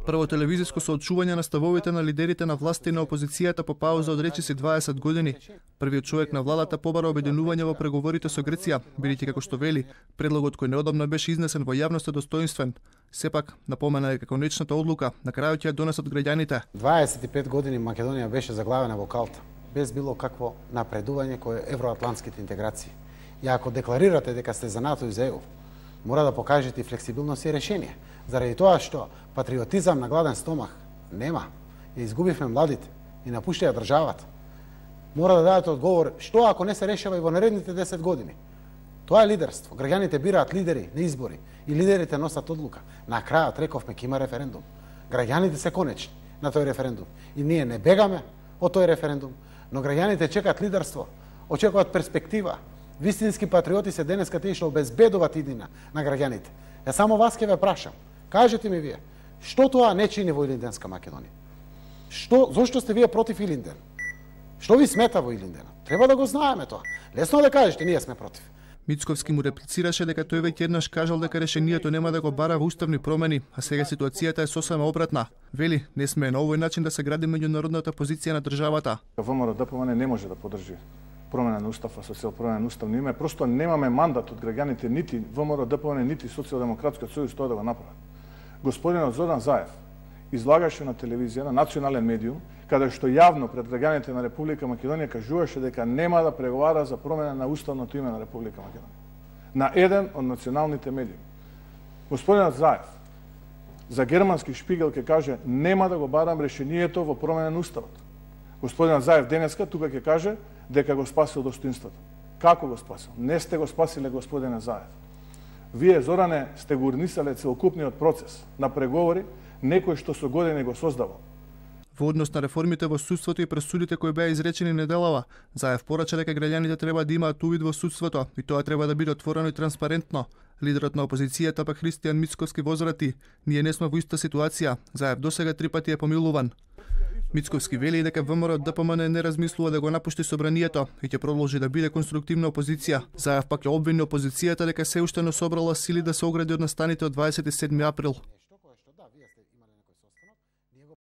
Прво телевизиско соочување на ставовите на лидерите на власта и на опозицијата по пауза од речиси 20 години. Првиот човек на владата побара обединување во преговорите со Грција, бидејќи како што вели, предлогот кој неодамна беше изнесен во јавност е достоинствен. Сепак, напомена дека конечната одлука на крајот ја донесат граѓаните. 25 години Македонија беше заглавена во калта, без било какво напредување кој евроатлантските интеграции. И ако декларирате дека сте за НАТО и за ЕУ, мора да покажете и флексибилност и решение. Заради тоа што патриотизам на гладен стомах нема. Ја изгубивме младите и напуштија државата. Мора да дадете одговор што ако не се решава и во наредните 10 години. Тоа е лидерство. Граѓаните бираат лидери на избори и лидерите носат одлука. На крајот рековме ќе има референдум. Граѓаните се конечни на тој референдум. И ние не бегаме од тој референдум, но граѓаните чекаат лидерство, очекуваат перспектива. Вистински патриоти се денеска тие што обезбедуваат иднина на граѓаните. Ја само вас ќе ве прашам. Кажете ми вие, што тоа не чини во Илинденска Македонија? Зошто сте вие против Илинден? Што ви смета во Илинден? Треба да го знаеме тоа. Лесно да кажете, ние сме против. Мицковски му реплицираше дека тој веќе еднаш кажал дека решението нема да го бара во уставни промени, а сега ситуацијата е сосема обратна. Вели, не сме на овој начин да се гради меѓународната позиција на државата. ВМРО-ДПМН не може да подржи промена на устав, со цел промена на уставно име. Просто немаме мандат од граѓаните, нити ВМРО-ДПМН, нити Социјалдемократскиот сојуз тоа да го направат. Господинот Зоран Заев излагаше на телевизија, на национален медиум, каде што јавно пред граѓаните на Република Македонија кажуваше дека нема да преговара за промена на уставното име на Република Македонија. На еден од националните медиуми. Господинот Заев за германски Шпигел ќе каже нема да го барам решението во промена на уставот. Господинот Заев денеска тука ќе каже дека го спасил достоинството. Како го спасил? Не сте го спасиле, господине Заев. Вие, Зоране, сте го урнисале целокупниот процес на преговори, некој што со години го создавал. Во однос на реформите во судството и пресудите кои беа изречени неделава, Заев порача дека граѓаните треба да имаат увид во судството и тоа треба да биде отворено и транспарентно. Лидерот на опозицијата пак Христијан Мицковски возврати: "Ние не сме во иста ситуација. Заев досега 3 пати е помилуван." Мицковски вели дека ВМРО-ДПМН не размислува да го напушти собранието и ќе продолжи да биде конструктивна опозиција. Заев пак ја обвини опозицијата дека се уште не собрала сили да се огради од настаните од 27 април.